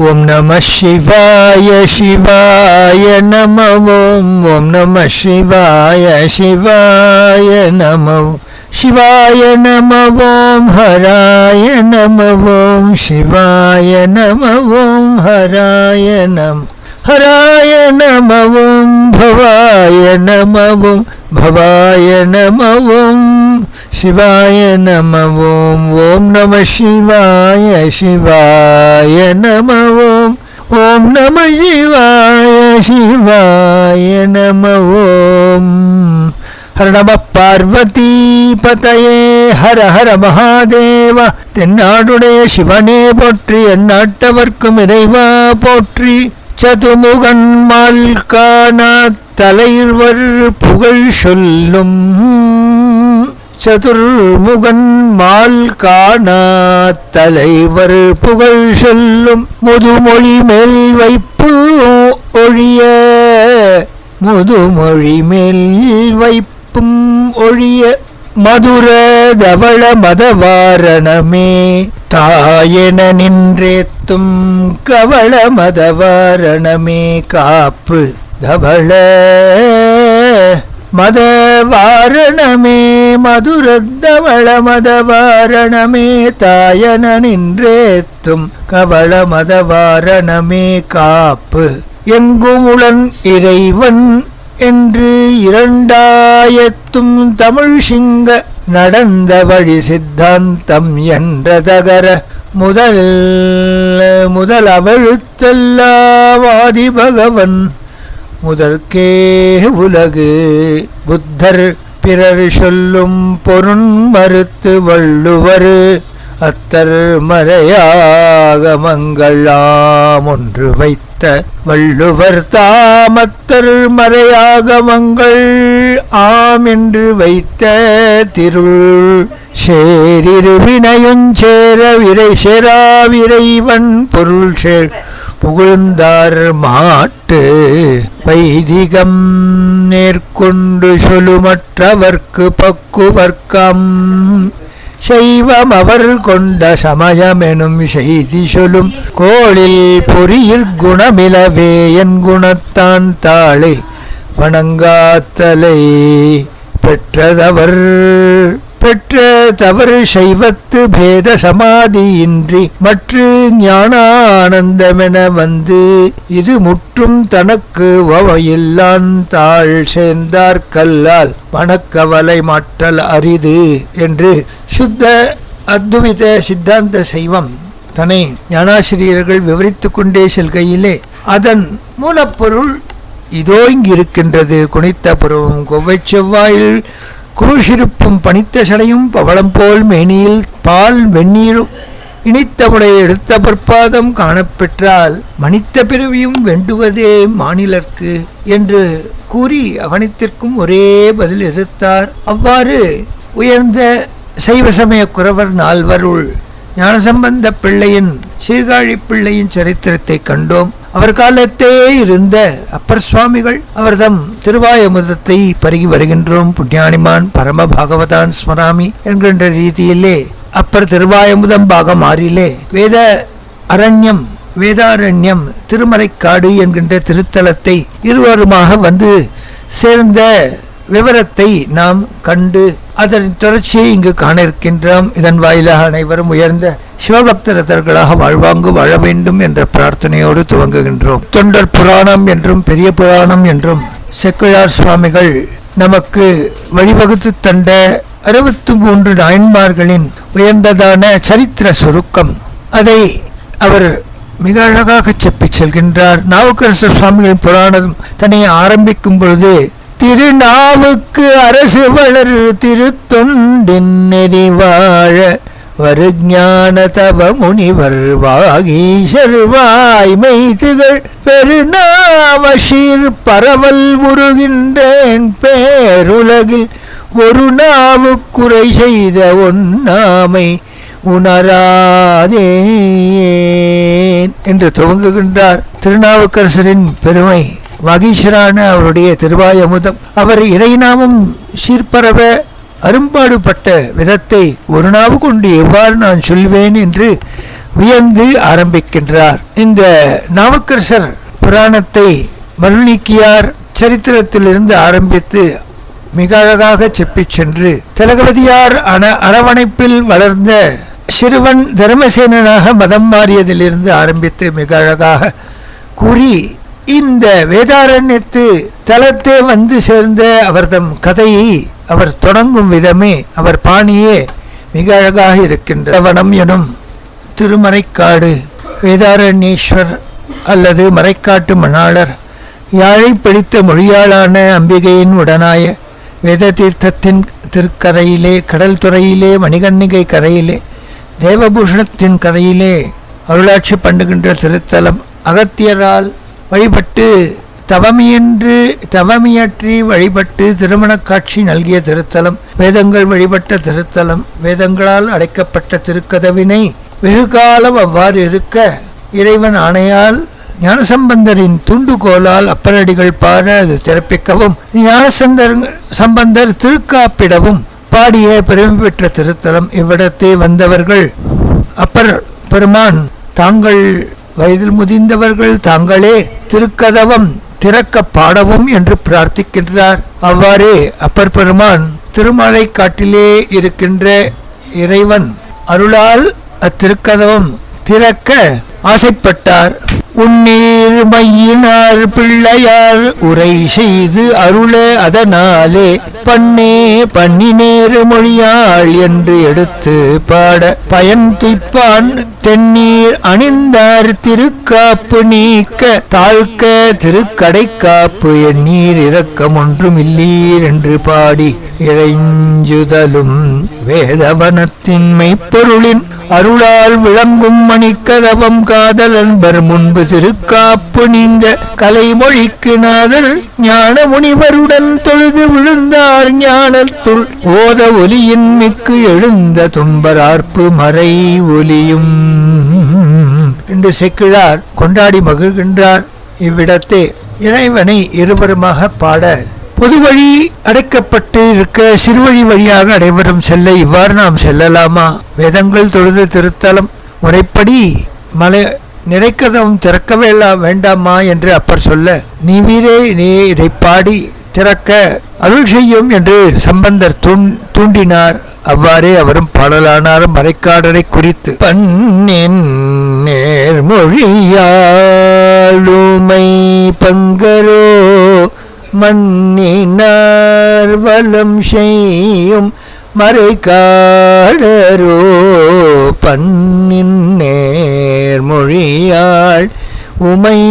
ஓம் நம சிவாய சிவாய நம ஓம் நம சிவாய சிவாய நம சிவாய நம ஓம் ஹராய நம ஓம் சிவாய நம ஓம் ஹராய நம ஹராய நம ஓம் பவாய நம ஓம் பவாய நம ஓம் சிவாய நம ஓம் நம சிவாய சிவாய நம ஓம் நம சிவாய சிவாய நம ஹர நம பார்வதி பதயே ஹர ஹர மகாதேவ. தென்னாடுடைய சிவனே போற்றி, எந்நாட்டவர்க்கும் இறைவா போற்றி. சதுமுகன் மால்கானா தலைவர் புகழ் சொல்லும், சதுர்முகன் மால்கானா தலைவர் புகழ் சொல்லும். முதுமொழி மேல் வைப்பு ஒழிய, முதுமொழி மேல் வைப்பும் ஒழிய. மதுர தவள மதவாரணமே தாயென நின்றேத்தும் கவள மதவாரணமே காப்பு. தவள மதவாரணமே மதுர தவள மதவாரணமே தாயன நின்றேத்தும் கவள மதவாரணமே காப்பு. எங்குமுளன் இறைவன் என்று இரண்டாயத்தும் தமிழ் சிங்க நடந்த வழி சித்தாந்தம் என்ற தகர முதல் அவழுத்தல்லாவாதி பகவன் முதற்கே உலகு. புத்தர் பிறர் சொல்லும் பொருண் மறுத்து வள்ளுவர் அத்தர் மறையாகமங்களாம் ஒன்று வைத்த வள்ளுவர் தாமத்தர் மறையாகமங்கள் ஆம் என்று வைத்த திருள் சேரிரு வினையுஞ்சேர விரை சேராவிரைவன் பொருள் சேர் புகழ்ந்தார் மாட்டு. வைதிகம் நேர்கொண்டு சொல்லுமற்றவர்க்கு பக்குவர்க்கம் சைவம் அவர் கொண்ட சமயமெனும் செய்தி சொல்லும். கோளில் பொறியிற் குணமிலவே என் குணத்தான் தாளை வணங்காத்தலை பெற்றதவர் பெற்ற தவறு சைவத்து பேத சமாதியின்றி மற்ற ஞானானந்தமென வந்து இது முற்றும் தனக்கு வவையில்லான் தாழ் சேர்ந்தார் கல்லால் மணக்கவலை மாற்றல் அரிது என்று சுத்த அத்வைத சித்தாந்த சைவம் தன்னை ஞானாசிரியர்கள் விவரித்து கொண்டே செல்கையிலே அதன் மூலப்பொருள் இதோ இங்கிருக்கின்றது. குனித்த புறவும் கொவ்வை செவ்வாயில் குருஷிருப்பும் பனித்த சடையும் பவளம் போல் மேனியில் பால் வெந்நீரும் இனித்தவுடைய எடுத்த பொற்பாதம் காணப்பெற்றால் மனித்த பிறவியும் வேண்டுவதே மாநிலர்க்கு என்று கூறி அவனித்திற்கும் ஒரே பதில் எடுத்தார். அவ்வாறு உயர்ந்த சைவ சமய குரவர் நால்வருள் ஞானசம்பந்த பிள்ளையின் சீர்காழி பிள்ளையின் சரித்திரத்தை கண்டோம். அவர் காலத்தே இருந்த அப்பர் சுவாமிகள் அவர்தம் திருவாயமுதத்தை பருகி வருகின்றோம். புண்ணியானிமான் பரம பாகவதான் ஸ்மராமி என்கின்ற ரீதியிலே அப்பர் திருவாயமுதம் பாகம் 6 வேத அரண்யம் வேதாரண்யம் திருமறைக்காடு என்கின்ற திருத்தலத்தை இருவருமாக வந்து சேர்ந்த விவரத்தை நாம் கண்டு அதன் தொடர்ச்சியை இங்கு காண இருக்கின்றோம். இதன் வாயிலாக அனைவரும் உயர்ந்த சிவபக்தர்களாக வாழ்வாங்கு வாழ வேண்டும் என்ற பிரார்த்தனையோடு துவங்குகின்றோம். தொண்டர் புராணம் என்றும் பெரிய புராணம் என்றும் செக்குழார் சுவாமிகள் நமக்கு வழிவகுத்து தந்த 63 நாயன்மார்களின் உயர்ந்ததான சரித்திர சுருக்கம் அதை அவர் மிக அழகாக செப்பிச் செல்கின்றார். நாவுக்கரசர் சுவாமிகளின் புராணம் தன்னை ஆரம்பிக்கும் பொழுது திருநாவுக்கு அரசு வளர் திருத்தொண்டின் நெறிவாழ வருஞான தவ முனிவர் வாகீசர் வாய்மை திகழ் பெருநாவசீர் பரவல் உருகின்றேன் பேருலகில் ஒரு நாவு குறை செய்த ஒன்னாமை உணராதேன் என்று துவங்குகின்றார். திருநாவுக்கரசரின் பெருமை வாகீசரான அவருடைய திருவாயமுதம் அவர் இறைநாமம் சீர்பரவ அரும்பாடுபட்ட விதத்தை ஒரு நாவு கொண்டு எவ்வாறு நான் சொல்வேன் என்று வியந்து ஆரம்பிக்கின்றார். இந்த நாவுக்கரசர் புராணத்தை மருள்நீக்கியார் சரித்திரத்திலிருந்து ஆரம்பித்து மிக அழகாக செப்பிச் சென்று திலகவதியார் அரவணைப்பில் வளர்ந்த சிறுவன் தர்மசேனனாக மதம் மாறியதிலிருந்து ஆரம்பித்து மிக அழகாக கூறி இந்த வேதாரண்யத்து தலத்தே வந்து சேர்ந்த அவர்தம் கதையை அவர் தொடங்கும் விதமே அவர் பாணியே மிக அழகாக இருக்கின்ற வனம் எனும் திருமறைக்காடு வேதாரண்யேஸ்வர் அல்லது மறைக்காட்டு மணாளர் யாழை பிடித்த மொழியாளான அம்பிகையின் உடனாய வேத தீர்த்தத்தின் திருக்கரையிலே கடல் துறையிலே மணிகன்னிகை கரையிலே தேவபூஷணத்தின் கரையிலே அருளாட்சி பண்ணுகின்ற திருத்தலம் அகத்தியரால் வழிபட்டு தவமியற்றி வழிபட்டு திருமணக் காட்சி நல்கிய திருத்தலம் வேதங்கள் வழிபட்ட திருத்தலம் வேதங்களால் அடைக்கப்பட்ட திருக்கதவினை வெகுகாலம் அவ்வாறு இருக்க இறைவன் ஆணையால் ஞானசம்பந்தரின் துண்டுகோலால் அப்பரடிகள் பாட அது திறப்பிக்கவும் சம்பந்தர் திருக்காப்பிடவும் பாடிய பெருமை பெற்ற திருத்தலம். இவ்விடத்தே வந்தவர்கள் அப்பர் பெருமான் தாங்கள் வயதில் முதிர்ந்தவர்கள் தாங்களே திருக்கதவம் திறக்க பாடவும் என்று பிரார்த்திக்கின்றார். அவ்வாறே அப்பர் பெருமான் திருமலைக்காட்டிலே இருக்கின்ற இறைவன் அருளால் அத்திருக்கதவம் திறக்க ஆசைப்பட்டார். உன்னீர் மையினார் பிள்ளையார் உரை செய்து அருள அதனாலே பண்ணே பண்ணினேறு மொழியாள் என்று எடுத்து பாட பயன் துய்ப்பான் தென்னீர் அணிந்தார் திருக்காப்பு நீக்க தாழ்க்க திருக்கடைக்காப்பு எண்ணீர் இரக்கம் ஒன்றும் இல்லீர் என்று பாடி இறைஞ்சுதலும் வேதவனத்தின் மெய்ப்பொருளின் அருளால் விளங்கும் மணிக்கதவம் காதல் அன்பர் முன்பு திருக்காப்பு நீங்க கலைமொழிக்கு நாதர் ஞான முனிவருடன் தொழுது விழுந்தார் ஞானத்துள் ஓத ஒலியின் மிக்கு எழுந்த துன்பரார்ப்பு மறை ஒலியும் என்று செக்கிழார் கொண்டாடி மகிழ்கின்றார். இவ்விடத்தே இறைவனை இருவருமாக பாட பொதுவழி அடைக்கப்பட்டு இருக்க சிறுவழி வழியாக அனைவரும் செல்ல இவ்வாறு நாம் செல்லலாமா? வேதங்கள் தொழுது திருத்தலம் முறைப்படி மலை நிறைக்கதவும் திறக்கவே வேண்டாமா என்று அப்பர் சொல்ல நீ இதை பாடி திறக்க அருள் செய்யும் என்று சம்பந்தர் தூண்டினார். அவ்வாறே அவரும் பாடலானார். மறைக்காடரை குறித்து பண்ணின் நேர்மொழியாளுமை பங்கரோ மன்னினார் வலம் செய்யும் மறைக்காடரோ பண்ணின் நேர்மொழியாள் உமை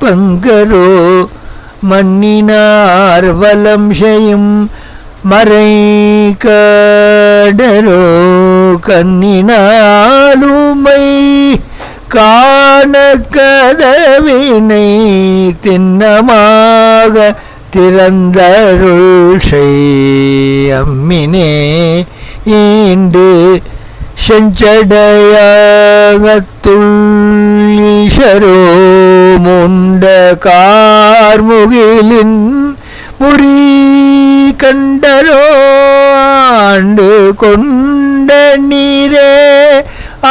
பங்கரோ மன்னினார் வலம் செய்யும் மறைக்காடரோ கண்ணினாலுமை காண கதவினை திண்ணமாக திறந்தருள் செய்யம்மினே ஈண்டு செஞ்சடையாகத்துள்ளீஷரோ முண்ட கார்முகிலின் முறி கண்டரோ ஆண்டு கொண்ட நீரே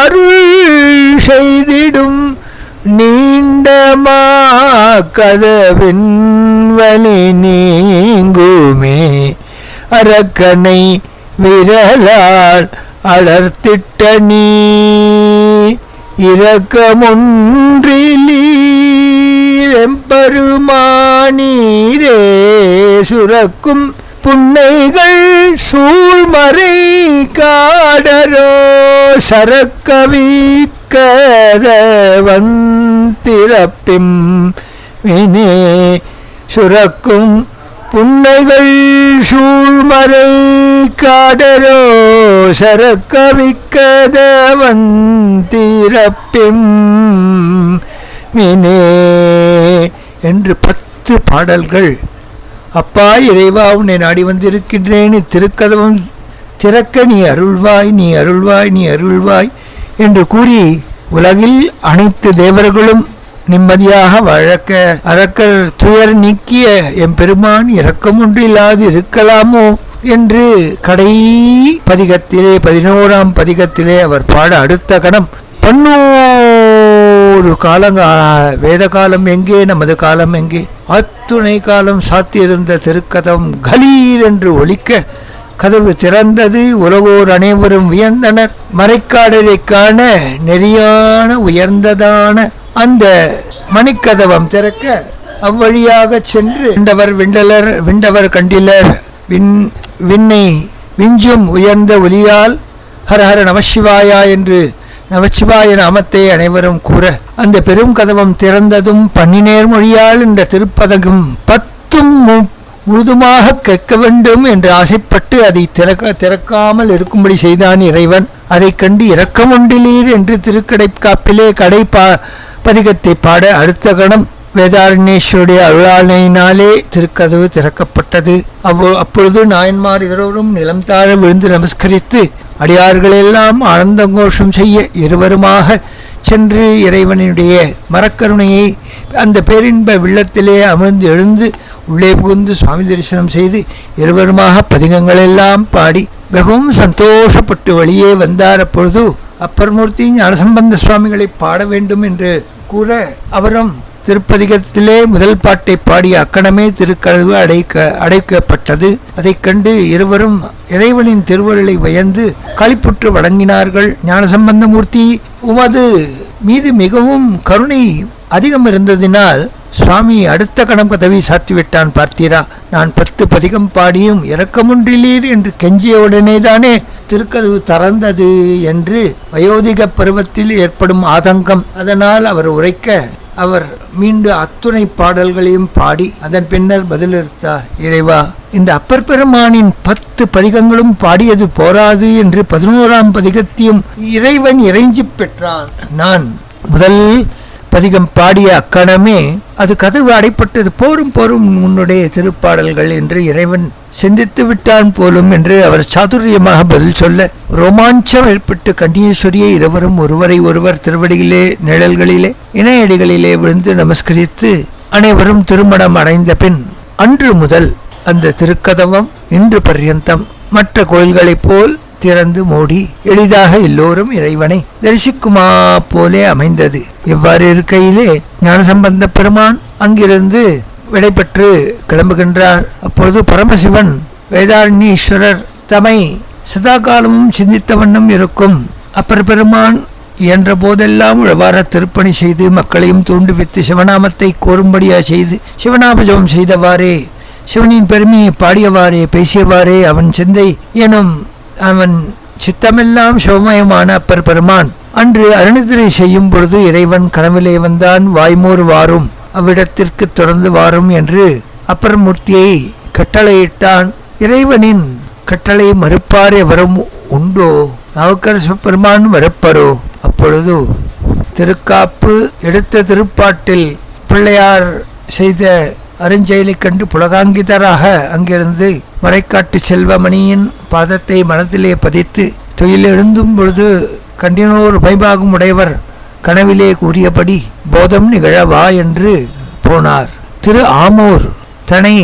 அருள் செய்திடும் நீண்டமா கதவின் வலி நீங்குமே அரக்கனை விரலால் அடர்த்திட்ட நீ இரக்கமொன்றிலீரெம்பெருமானீரே சுரக்கும் புன்னைகள் சூழ்மறை காடரோ சரக்கவிக்கதவந்திரப்பிம் வினே சுரக்கும் புன்னைகள் சூழ்மறை காடரோ சரக்கவிக்கதவந்திரப்பிம் வினே என்று 10 பாடல்கள். அப்பா இறைவா உன்னை நாடி வந்திருக்கின்றேன், திருக்கதவம் திறக்க நீ அருள்வாய், நீ அருள்வாய், நீ அருள்வாய் என்று கூறி உலகில் அனைத்து தேவர்களும் நிம்மதியாக வழக்க அரக்கர் துயர் நீக்கிய எம்பெருமான் இரக்கம் ஒன்றில்லாது இருக்கலாமோ என்று கடை பதிகத்திலே 11ஆம் பதிகத்திலே அவர் பாட அடுத்த கணம் 100 காலங்க வேத காலம் எங்கே, நமது காலம் எங்கே? அத்துணை காலம் சாத்தியிருந்த திருக்கதம் கலீர் என்று ஒலிக்க கதவு திறந்தது. உலகோர் அனைவரும் வியந்தனர். மறைக்காடரை காண நெறியான உயர்ந்ததான அந்த மணிக்கதவம் திறக்க அவ்வழியாக சென்று விண்டவர் கண்டிலர். விண்ணை விஞ்சும் உயர்ந்த ஒலியால் ஹரஹர நமசிவாயா என்று நமச்சிவாய நாமத்தை அனைவரும் கூற அந்த பெரும் கதவம் திறந்ததும் பன்னினேர் மொழியால் என்ற திருப்பதகம் 10 முழுதுமாக கேட்க வேண்டும் என்று ஆசைப்பட்டு அதை திறக்காமல் இருக்கும்படி செய்தான் இறைவன். அதை கண்டு இரக்கமொன்றிலீர் என்று திருக்கடைக்காப்பிலே பதிகத்தை பாட அடுத்த கணம் வேதாரண்யேஸ்வருடைய அருளானையினாலே திருக்கதவு திறக்கப்பட்டது. அப்பொழுது நாயன்மார் இருவரும் நிலம் தாழ விழுந்து நமஸ்கரித்து அடியார்களெல்லாம் ஆனந்தங்கோஷம் செய்ய இருவருமாக சென்று இறைவனுடைய மரக்கருணையை அந்த பேரின்ப வெள்ளத்திலே அமர்ந்து எழுந்து உள்ளே புகுந்து சுவாமி தரிசனம் செய்து இருவருமாக பதிகங்களெல்லாம் பாடி மிகவும் சந்தோஷப்பட்டு வெளியே வந்தார். அப்பொழுது அப்பர் மூர்த்தி ஞானசம்பந்த சுவாமிகளை பாட வேண்டும் என்று கூற அவரும் திருப்பதிகத்திலே முதல் பாட்டை பாடிய அக்கணமே திருக்கதவு அடைக்கப்பட்டது. அதை கண்டு இருவரும் இறைவனின் திருவருளை வயந்து களிப்புற்று வணங்கினார்கள். ஞானசம்பந்த மூர்த்தி, உமது மீது மிகவும் கருணை அதிகம் இருந்ததினால் சுவாமி அடுத்த கணம் கதவை சாத்திவிட்டான் பார்த்தீரா. நான் 10 பதிகம் பாடியும் இரக்கமொன்றிலீர் என்று கெஞ்சிய உடனேதானே திருக்கதவு திறந்தது என்று வயோதிக பருவத்தில் ஏற்படும் ஆதங்கம். அதனால் அவர் உரைக்க அவர் மீண்டும் அத்துணை பாடல்களையும் பாடி அதன் பின்னர் பதிலளித்தார். இறைவா, இந்த அப்பர் பெருமானின் 10 பதிகங்களும் பாடியது போராது என்று 11ஆம் பதிகத்தையும் இறைவன் இறைஞ்சி பெற்றான். நான் முதல் பதிகம் பாடிய அக்கணமே அது கதவு அடைப்பட்டது. போரும் உன்னுடைய திருப்பாடல்கள் என்று இறைவன் சிந்தித்து விட்டான் போலும் என்று அவர் சாதுரியமாக பதில் சொல்ல ரோமாஞ்சம் ஏற்பட்டு கன்னியேஸ்வரியை இருவரும் ஒருவரை ஒருவர் திருவடிகளே நிழல்களிலே இணையடிகளிலே விழுந்து நமஸ்கரித்து அனைவரும் திருமணம் அடைந்த பின் அன்று முதல் அந்த திருக்கதவம் இன்று பர்யந்தம் மற்ற கோயில்களைப் போல் திறந்து மூடி எளிதாக எல்லோரும் இறைவனை தரிசிக்குமா போலே அமைந்தது. இவ்வாறு இருக்கையிலே ஞானசம்பந்த பெருமான் அங்கிருந்து விடைபெற்று கிளம்புகின்றார். அப்பொழுது பரமசிவன் வேதாரண்யேஸ்வரர் தம்மை சதா காலமும் சிந்தித்த வண்ணம் இருக்கும் அப்பர் பெருமான் என்ற போதெல்லாம் உழவார திருப்பணி செய்து மக்களையும் தூண்டுவித்து சிவநாமத்தை கோரும்படியா செய்து சிவநாமஜபம் செய்தவாறே சிவனின் பெருமையை பாடியவாறே பேசியவாறே அவன் சிந்தை எனும் அவன் சித்தமெல்லாம் சிவமயமான அப்பர் பெருமான் அன்று அருணிதிரை செய்யும் பொழுது இறைவன் கனவிலே வந்தான். வாய்மூர் வாரும், அவ்விடத்திற்கு தொடர்ந்து வாரும் என்று அப்பர் மூர்த்தியை கட்டளையிட்டான். இறைவனின் கட்டளை மறுப்பார் எவரும் உண்டோ? நாவுக்கரசு பெருமான் மறுப்பரோ? அப்பொழுது திருக்காப்பு எடுத்த திருப்பாட்டில் பிள்ளையார் செய்த அருஞ்செயலை கண்டு புலகாங்கிதராக அங்கிருந்து மறைக்காட்டு செல்வமணியின் பாதத்தை மனத்திலே பதித்து தொழில் எழுந்தும் பொழுது கண்டினோர் பைபாகும் உடையவர் கனவிலே கூறியபடி போதம் நிகழவா என்று போனார். திரு ஆமூர் தனை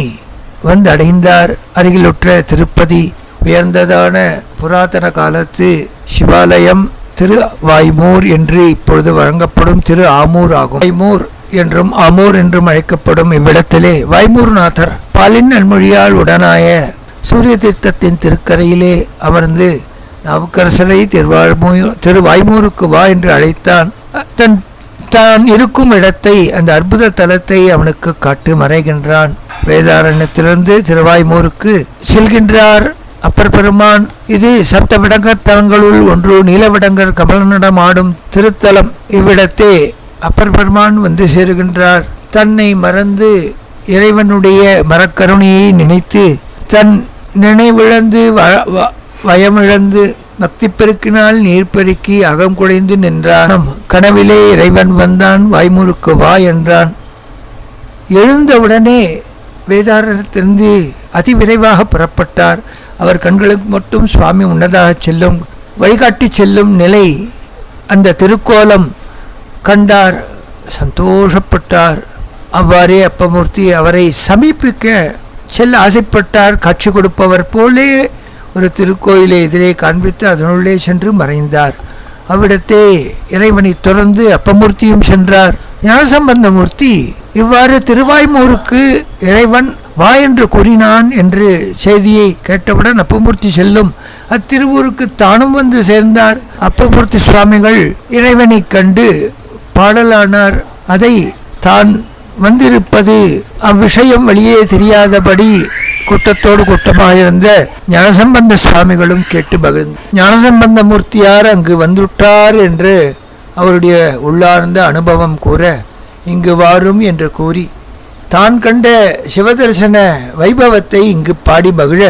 வந்து அடைந்தார். அருகிலுற்ற திருப்பதி உயர்ந்ததான புராதன காலத்து சிவாலயம் திரு வாய்மூர் என்று இப்பொழுது வழங்கப்படும் திரு ஆமூர் ஆகும். வாய்மூர் என்றும் ஆமூர் என்றும் அழைக்கப்படும் இவ்விடத்திலே வாய்மூர்நாதர் பாலின் நன்மொழியால் உடனாய சூரிய தீர்த்தத்தின் திருக்கரையிலே அமர்ந்து நாவுக்கரசரை திருவாய்மூருக்கு வா என்று அழைத்தான். தான் இருக்கும் இடத்தை அந்த அற்புத தலத்தை அவனுக்கு காட்டு மறைகின்றான். வேதாரண்யத்திலிருந்து திருவாய்மூருக்கு செல்கின்றார் அப்பர் பெருமான். இது சப்த விடங்கர் தலங்களுள் ஒன்று. நீலவிடங்கர் கமலனிடம் ஆடும் திருத்தலம். இவ்விடத்தே அப்பர் பெருமான் வந்து சேருகின்றார். தன்னை மறந்து இறைவனுடைய மரக்கருணையை நினைத்து தன் நினைவிழந்து வயமிழந்து பக்தி பெருக்கினால் நீர் பெருக்கி அகம் குடைந்து நின்றான். கனவிலே இறைவன் வந்தான். வாய்மூருக்கு வா என்றான். எழுந்தவுடனே வேதாரண்யத்திலிருந்து அதிவிரைவாக புறப்பட்டார். அவர் கண்களுக்கு மட்டும் சுவாமி உன்னதாக செல்லும் வழிகாட்டி செல்லும் நிலை அந்த திருக்கோலம் கண்டார். சந்தோஷப்பட்டார். அவ்வாறே அப்பமூர்த்தி அவரை சமீபிக்க செல்ல ஆசைப்பட்டார். காட்சி கொடுப்பவர் போலே ஒரு திருக்கோயிலை எதிரே காண்பித்து அதனுள்ளே சென்று மறைந்தார். அவ்விடத்தே இறைவனை தொடர்ந்து அப்பமூர்த்தியும் சென்றார். ஞானசம்பந்தமூர்த்தி இவ்வாறு திருவாய்மூருக்கு இறைவன் வா என்று கூறினான் என்று செய்தியை கேட்டவுடன் அப்பமூர்த்தி செல்லும் அத்திருவூருக்கு தானும் வந்து சேர்ந்தார். அப்பமூர்த்தி சுவாமிகள் இறைவனை கண்டு பாடலானார். அதை தான் வந்திருப்பது அவ்விஷயம் வெளியே தெரியாதபடி கூட்டத்தோடு கூட்டமாக இருந்த ஞானசம்பந்த சுவாமிகளும் கேட்டு மகிழ்ந்து ஞானசம்பந்த மூர்த்தியார் அங்கு வந்துட்டார் என்று அவருடைய உள்ளார்ந்த அனுபவம் கூற, இங்கு வாரும் என்று கூறி தான் கண்ட சிவதர்சன வைபவத்தை இங்கு பாடி மகிழ,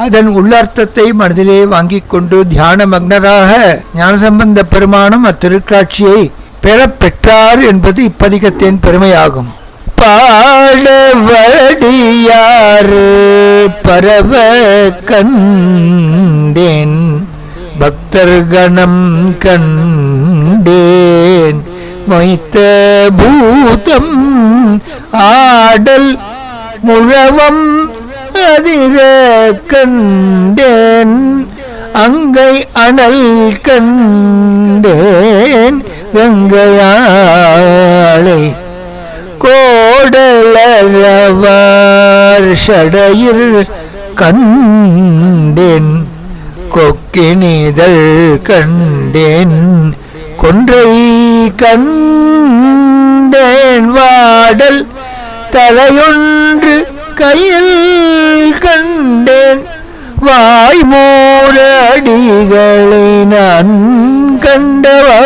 அதன் உள்ளார்த்தத்தை மனதிலே வாங்கி கொண்டு தியான மக்னராக ஞானசம்பந்த பெருமானும் அத்திருக்காட்சியை பெறப்பெற்றார் என்பது இப்பதிகத்தின் பெருமையாகும். பாடவடியாறு பரவ கண்டேன், பக்தர்கணம் கண்டேன், மொய்த்த பூதம் ஆடல் முழவம் அதிர கண்டேன், அங்கை அனல் கண்டேன், கங்கையாளை கோடலவார் ஷடையில் கண்டேன், கொக்கினிதழ் கண்டேன், கொன்றை கண்டேன், வாடல் தலையொன்று கையில் கண்டேன், வாய்மூரடிகளை நான் கண்டவாரே,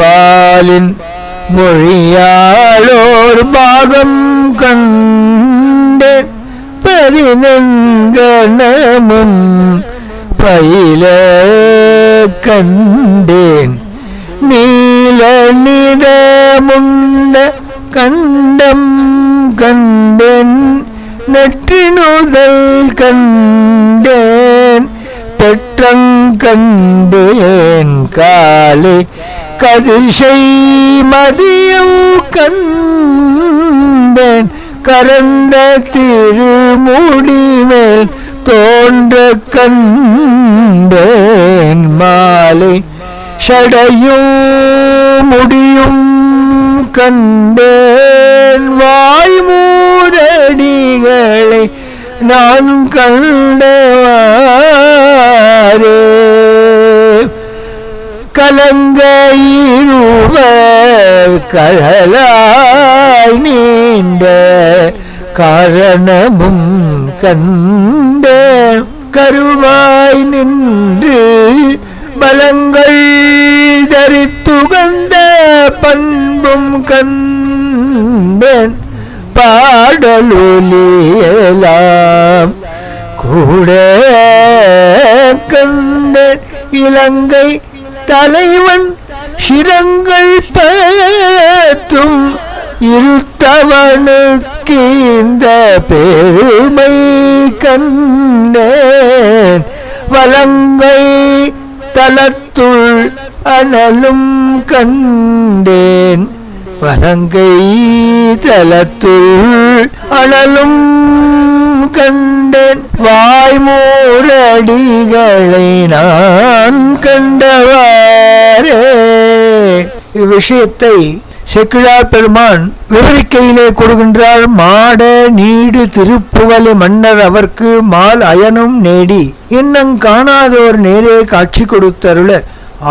பாலின் மொழியாளோர் பாகம் கண்டேன், பதினெண்கணமும் பயில கண்டேன், நீல நிறமுண்ட கண்டம் கண்டேன், நெற்றினுதல் கண்டேன், பெற்றங்கண்டேன், காலை கதிசை மதியம் கண்டேன், கரந்த திருமுடிமேல் தோன்ற கண்டேன், மாலை ஷடையும் முடியும் கண்டேன், வாய்மூரடிகளை நான் கண்டவாரே, கலங்க இருவர் கழலாய் நீண்ட காரணமும் கண்டேன், கருவாய் நின்று பலங்கள் தரித்துகந்த பண்பும் கண்டேன், பாடலொலியலாம் கூட கண்டேன், இலங்கை தலைவன் சிரங்கள் பத்தும் இருத்தவனுக்கு இந்த பெருமை கண்டேன், வலங்கை தலத்துள் அனலும் கண்டேன், வலங்கை தலத்துள் அனலும் கண்டேன், வாய்மூரடிகளை நான் கண்டவாரே. இவ்விஷயத்தை செக்கிழார் பெருமான் விவரிக்கையிலே கொடுக்கின்றார். மாட நீடு திருப்புகழ் மன்னர் அவர்க்கு மால் அயனும் நேடி இன்னங் காணாதோர் நேரே காட்சி கொடுத்தருள,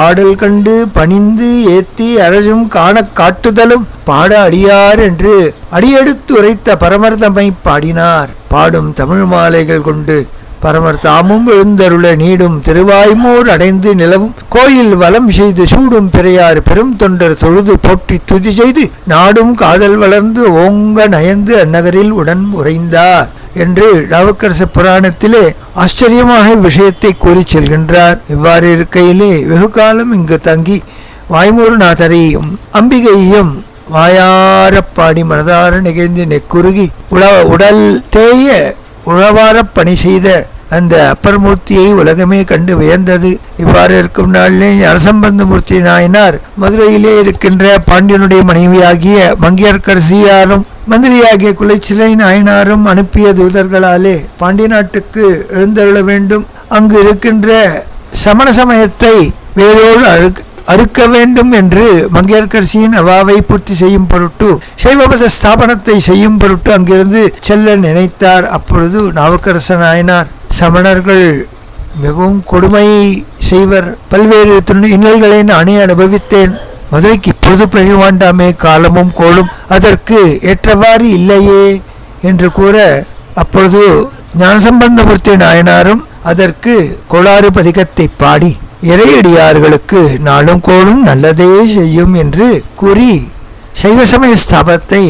ஆடல் கண்டு பணிந்து ஏத்தி அரசும் காண காட்டுதலும் பாட அடியார் என்று அடியெடுத்து உரைத்த பரமர் தம்மை பாடினார். பாடும் தமிழ் மாலைகள் கொண்டு பரமர் தாமும் எழுந்தருள நீடும் திருவாய்மூர் அடைந்து நிலவும் கோயில் வலம் செய்து சூடும் பிறையார் பெரும் தொண்டர் தொழுது போற்றி துதி செய்து நாடும் காதல் வளர்ந்து ஓங்க நயந்து அந்நகரில் உடன் உறைந்தார் என்று நாவுக்கரசு புராணத்திலே ஆச்சரியமாக விஷயத்தை கூறி செல்கின்றார். இவ்வாறு இருக்கையிலே வெகு காலம் இங்கு தங்கி வாய்மூர்நாதரையும் அம்பிகையும் வாயாரப்பாடி மனதார நிகழ்ந்து நெக்குருகி உடல் தேய உழவாரப் பணி செய்த அந்த அப்பர்மூர்த்தியை உலகமே கண்டு வியந்தது. இவ்வாறு இருக்கும் நாளிலே ஞானசம்பந்தமூர்த்தி நாயனார் மதுரையிலே இருக்கின்ற பாண்டியனுடைய மனைவியாகிய மங்கையர்க்கரசியாரும் மந்திரியாகிய குலைச்சிலை நாயனாரும் அனுப்பிய தூதர்களாலே பாண்டிய நாட்டுக்கு எழுந்தருள வேண்டும், அங்கு இருக்கின்ற சமண சமயத்தை வேரோடு அறுக்க வேண்டும் என்று மங்கையர்க்கரசியின் அவாவை பூர்த்தி செய்யும் பொருட்டு சைவபத ஸ்தாபனத்தை செய்யும் பொருட்டு அங்கிருந்து செல்ல நினைத்தார். அப்பொழுது நாவுக்கரச நாயனார், சமணர்கள் மிகவும் கொடுமை செய்வர், பல்வேறு இன்னல்களை நானே அனுபவித்தேன், மதுரைக்கு இப்பொழுது பெய்ய வேண்டாமே, காலமும் கோளும் அதற்கு ஏற்றவாறு இல்லையே என்று கூற, அப்பொழுது ஞானசம்பந்தமூர்த்தி நாயனாரும் அதற்கு கோளாறு பதிகத்தை பாடி இறையடியார்களுக்கு நாளும் கோளும் நல்லதே செய்யும் என்று கூறி சைவ சமய ஸ்தாபனத்தை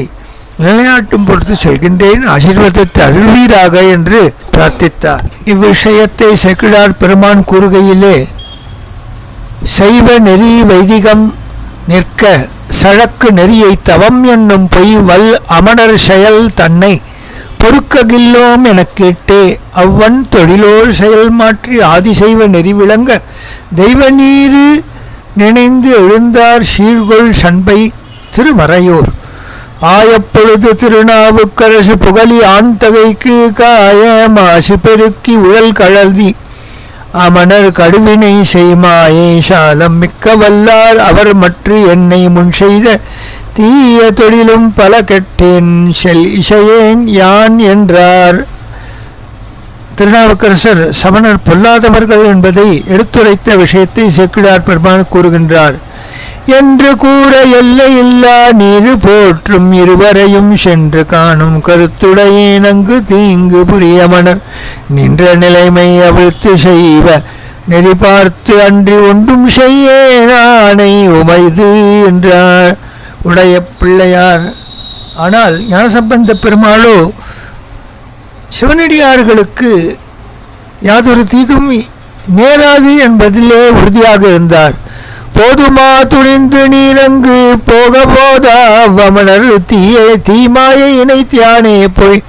நிலைநாட்டும் பொறுத்து செல்கின்றேன், ஆசீர்வாதத்தை அருள்வீராக என்று பிரார்த்தித்தார். இவ்விஷயத்தை சேக்கிழார் பெருமான் கூறுகையிலே, சைவ நெறி வைதிகம் நிற்க சழக்கு நெறியை தவம் என்னும் பொய் வல் அமணர் செயல் தன்னை பொறுக்ககில்லோம் எனக் கேட்டே அவ்வன் தொழிலோர் செயல் மாற்றி ஆதிசைவ நெறி விளங்க தெய்வ நீரு நினைந்து எழுந்தார் சீர்கொள் சண்பை திருமறையோர் ஆயப்பொழுது திருநாவுக்கரசு புகழி ஆண்தகைக்கு காய மாசு பெருக்கி உழல் கழல்தி அமணர் கடுவினை செய்மாயை சாலம் மிக்க வல்லார் அவர் மற்ற என்னை முன் செய்த தீய தொழிலும் பல கெட்டேன் செல் இசையேன் யான் என்றார். திருநாவுக்கரசர் சமணர் பொல்லாதவர்கள் என்பதை எடுத்துரைத்த விஷயத்தை சேக்கிழார் பெருமான் கூறுகின்றார். என்று கூற எல்லையில்லா நீரு போற்றும் இருவரையும் சென்று காணும் கருத்துடையேன் அங்கு தீங்கு புரியமணர் நின்ற நிலைமை அவிழ்த்து செய்வ நெறி பார்த்து அன்றி ஒன்றும் செய்யேனானை உமைது என்றார் உடைய பிள்ளையார். ஆனால் ஞானசம்பந்த பெருமாளோ சிவனடியார்களுக்கு யாதொரு தீதும் நேராது என்பதிலே உறுதியாக இருந்தார். போதுமா துணிந்து நீரங்கு போக போதா வமணர் தீமாயை இணைத்தியானே போய்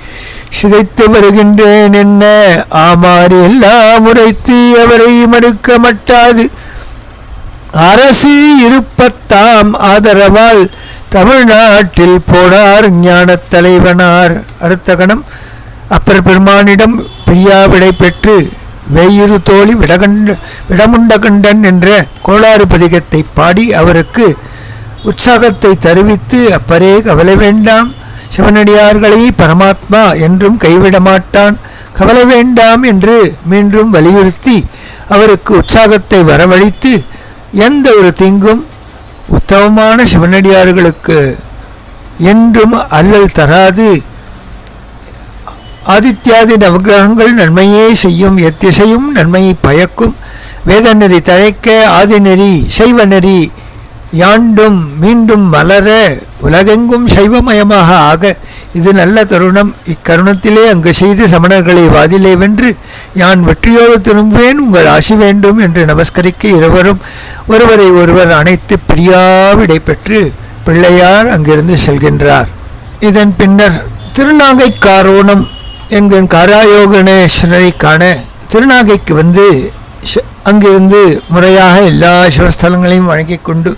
சிதைத்து வருகின்றேன் என்ன ஆமாறு எல்லாம் உரைத்து அவரை மறுக்க மட்டாது அரசு இருப்பத்தாம் ஆதரவால் தமிழ்நாட்டில் போனார் ஞானத் தலைவனார். அடுத்த கணம் அப்பர் பெருமானிடம் பிரியா விடை பெற்று வெயிறு தோழி விடமுண்டகண்டன் என்ற கோளாறு பதிகத்தை பாடி அவருக்கு உற்சாகத்தை தருவித்து, அப்பரே கவலை வேண்டாம், சிவனடியார்களை பரமாத்மா என்றும் கைவிட மாட்டான், கவலை வேண்டாம் என்று மீண்டும் வலியுறுத்தி அவருக்கு உற்சாகத்தை வரவழைத்து, எந்த ஒரு தீங்கும் உத்தமமான சிவனடியார்களுக்கு என்றும் அல்லல் தராது, ஆதித்யாதி நவகிரகங்கள் நன்மையே செய்யும், எத்திசையும் நன்மையை பயக்கும், வேதநெறி தழைக்க ஆதிநெறி சைவ நெறி யாண்டும் மீண்டும் மலர உலகெங்கும் சைவமயமாக ஆக இது நல்ல தருணம். இக்கருணத்திலே அங்கு செய்து சமணர்களை வாதிலே வென்று யான் வெற்றியோடு திரும்புவேன், உங்கள் ஆசி வேண்டும் என்று நமஸ்கரிக்க இருவரும் ஒருவரை ஒருவர் அணைத்து பிரியாவிடை பெற்று பிள்ளையார் அங்கிருந்து செல்கின்றார். இதன் பின்னர் திருநாகைக்காரோணம் என்கிற காராயோகணேஸ்வரரை காண திருநாகைக்கு வந்து அங்கிருந்து முறையாக எல்லா சிவஸ்தலங்களையும் வழங்கிக் கொண்டு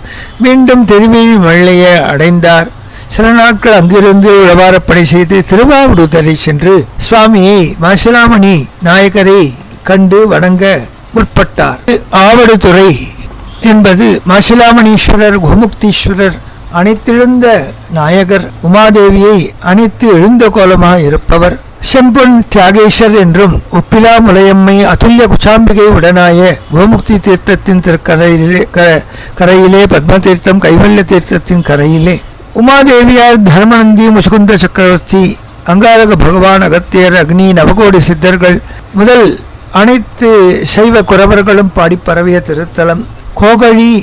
மீண்டும் திருவேணி மலையை அடைந்தார். சில நாட்கள் அங்கிருந்து உழவாரப்படை செய்து திருவாவடுதுறை சென்று சுவாமியை மாசிலாமணி நாயகரை கண்டு வணங்க முற்பட்டார். ஆவடுதுறை என்பது மாசிலாமணீஸ்வரர் கோமுக்தீஸ்வரர் அனைத்தெழுந்த நாயகர், உமாதேவியை அனைத்து எழுந்த கோலமாக இருப்பவர், செம்பொன் தியாகேஸ்வர் என்றும் ஒப்பிலா முலையம்மை அதுல்ய குச்சாம்பிகை உடனாய கோமுக்தி தீர்த்தத்தின் கரையிலே பத்ம தீர்த்தம் கைவல்ய தீர்த்தத்தின் கரையிலே உமாதேவியார் தர்மநந்தி முசுகுந்த சக்கரவர்த்தி அங்காரக பகவான் அகத்தியர் அக்னி நவகோடி சித்தர்கள் முதல் அனைத்து சைவ குறவர்களும் பாடி பரவிய திருத்தலம். கோகழி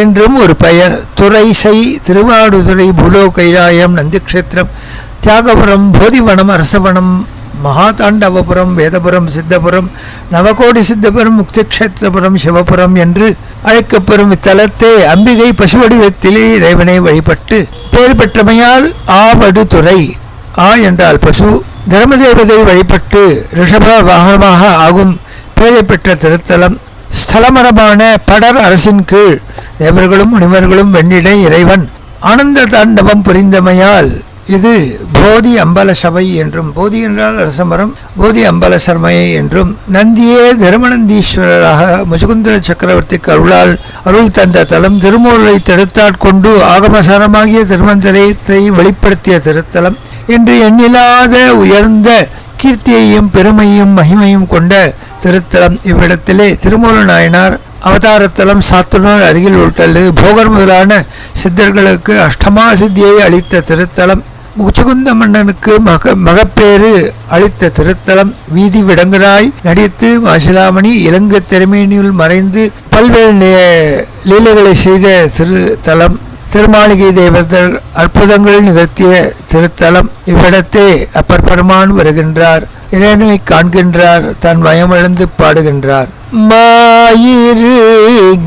என்றும் ஒரு பெயர். துறைசை, திருவாடுதுறை, பூலோ கைலாயம், நந்திக்ஷேத்திரம், தியாகபுரம், போதிவனம், அரசவனம், மகாதாண்டவபுரம், வேதபுரம், சித்தபுரம், நவகோடி சித்தபுரம், முக்திக்ஷேத்திரபுரம், சிவபுரம் என்று அழைக்கப்பெறும் இத்தலத்தை அம்பிகை பசுவடிவத்திலே இறைவனை வழிபட்டு பேர் பெற்றமையால் ஆவடுதுறை, ஆ என்றால் பசு, தர்மதேவதை வழிபட்டு ரிஷப வாகனமாக ஆகும் பேரை பெற்ற திருத்தலம். ஸ்தலமரமான படர் அரசின் கீழ் தேவர்களும் முனிவர்களும் வெண்ணிடை இறைவன் ஆனந்த தாண்டவம் புரிந்தமையால் இது போதி அம்பல சபை என்றும், போதி என்றால் அரசமரம், போதி அம்பல சர்மையை என்றும், நந்தியே தர்மநந்தீஸ்வரராக முசுகுந்தர சக்கரவர்த்திக்கு அருள் தந்த தலம், திருமூலரை தடுத்தாட்கொண்டு ஆகமசாரமாகிய திருமந்திரத்தை வெளிப்படுத்திய திருத்தலம் என்று எண்ணிலாத உயர்ந்த கீர்த்தியையும் பெருமையும் மகிமையும் கொண்ட திருத்தலம். இவ்விடத்திலே திருமூல நாயனார் அவதாரத்தலம் சாத்துணர் அருகில் உள்ளது. போகர் முதலான சித்தர்களுக்கு அஷ்டமா சித்தியை அளித்த திருத்தலம், முச்சுகுந்த மன்னனுக்கு மகப்பேறு அளித்த திருத்தலம், வீதி விடங்கராய் நடித்து மாசிலாமணி இலங்கை திறமையினுள் மறைந்து பல்வேறு லீலைகளை செய்த திருத்தலம், திருமாளிகை தேவதர் அற்புதங்கள் நிகழ்த்திய திருத்தலம். இவ்விடத்தே அப்பர் பெருமான் வருகின்றார், இறைவனை காண்கின்றார், தன் மயமிழந்து பாடுகின்றார். மாயிரு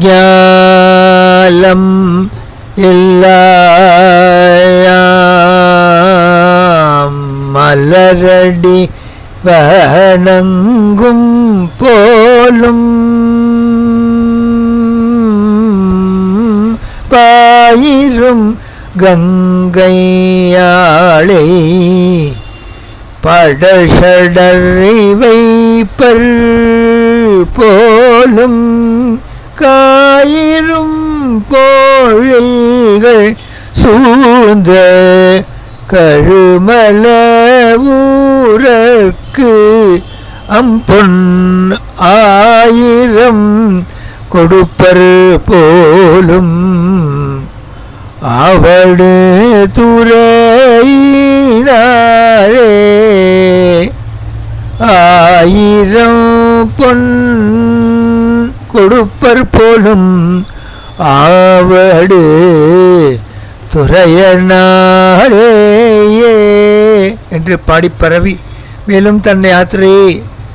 ஞாலம் எல்லாம் மலரடி வணங்கும் போலும் பாயிரும் கங்கையாளை படஷடரை வைப்பர் போலும் காயிரும் போழில்கள் சூழ்ந்த கழுமல ஊரற்கு அம்பொன் ஆயிரம் கொடுப்பர் போலும் அவடு துறையினாரே ஆயிரம் பொன் கொடுப்பர் போலும் ஆவடு துறையனாரேயே என்று பாடிப்பரவி மேலும் தன் யாத்திரையை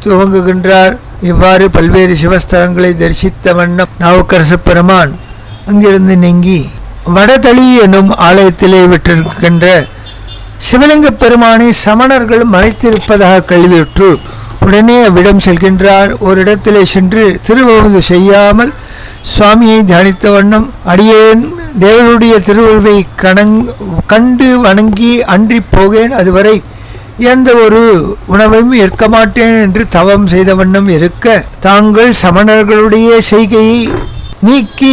துவங்குகின்றார். இவ்வாறு பல்வேறு சிவஸ்தலங்களை தரிசித்த வண்ணம் நாவுக்கரசு பெருமான் அங்கிருந்து நீங்கி வடதளி எனும் ஆலயத்திலே விட்டிருக்கின்ற சிவலிங்க பெருமானை சமணர்கள் மறைத்திருப்பதாக கேள்வியுற்று உடனே அவ்விடம் செல்கின்றார். ஒரு இடத்திலே சென்று திருவழுது செய்யாமல் சுவாமியை தியானித்த வண்ணம், அடியேன் தேவனுடைய திருவுருவை கண்டு வணங்கி அன்றி போகேன், அதுவரை எந்த ஒரு உணவையும் ஏற்க மாட்டேன் என்று தவம் செய்த வண்ணம் இருக்க, தாங்கள் சமணர்களுடைய செய்கையை நீக்கி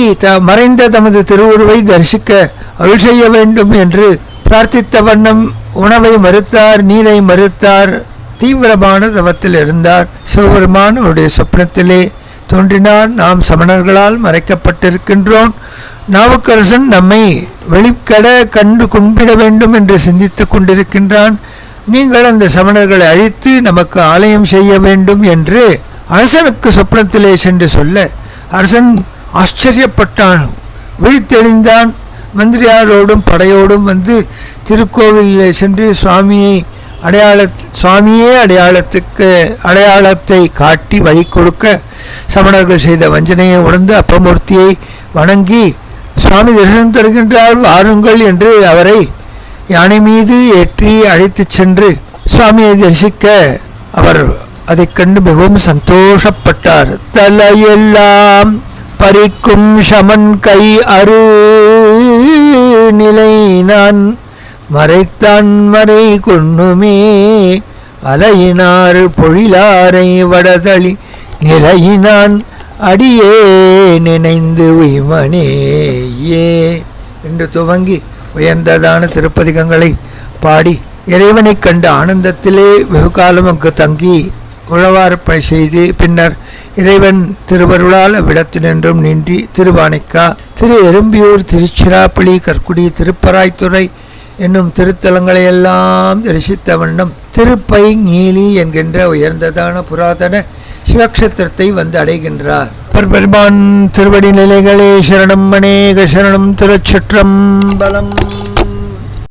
மறைந்த தமது திருவுருவை தரிசிக்க அருள் செய்ய வேண்டும் என்று பிரார்த்தித்த வண்ணம் உணவை மறுத்தார், நீரை மறுத்தார், தீவிரமான தவத்தில் இருந்தார். சிவபெருமான் அவருடைய சொப்னத்திலே தோன்றினார். நாம் சமணர்களால் மறைக்கப்பட்டிருக்கின்றோம், நாவுக்கரசன் நம்மை வெளிக்கட கண்டு கும்பிட வேண்டும் என்று சிந்தித்து கொண்டிருக்கின்றான், நீங்கள் அந்த சமணர்களை அழித்து நமக்கு ஆலயம் செய்ய வேண்டும் என்று அரசனுக்கு சொப்னத்திலே சென்று சொல்ல, அரசன் ஆச்சரியப்பட்டான், விழித்தெழுந்தான். மந்திரியாரோடும் படையோடும் வந்து திருக்கோவிலில் சென்று சுவாமியே அடையாளத்தை காட்டி வழி கொடுக்க, சமணர்கள் செய்த வஞ்சனையை உணர்ந்து அப்பமூர்த்தியை வணங்கி சுவாமி தரிசனம் தருகின்றார், வாருங்கள் என்று அவரை யானை மீது ஏற்றி அழைத்துச் சென்று சுவாமியை தரிசிக்க அவர் அதை கண்டு மிகவும் சந்தோஷப்பட்டார். தலையெல்லாம் பறிக்கும் சமன் கை அரு நிலை நான் மறைத்தான் மறை கொண்ணுமே அலையினார் பொழிலாரை வடதளி நிலையினான் அடியே நினைந்து உய்மனேயே என்று துவங்கி உயர்ந்ததான திருப்பதிகங்களை பாடி இறைவனை கண்ட ஆனந்தத்திலே வெகு காலம் அங்கு தங்கி உழவார்ப்பணி செய்து பின்னர் இறைவன் திருவருளால் அவ்விடத்தினின்றும் நின்றி திருவானைக்கா, திரு எறும்பியூர், திருச்சிராப்பள்ளி, கற்குடி, திருப்பராய்த்துறை என்னும் திருத்தலங்களையெல்லாம் தரிசித்த வண்ணம் திருப்பை நீலி என்கின்ற உயர்ந்ததான புராதன சிவக்ஷேத்திரத்தை வந்து அடைகின்றார். பெருமான் திருவடி நிலைகளே சரணம், அநேக சரணம். திருச்சிற்றம்பலம்.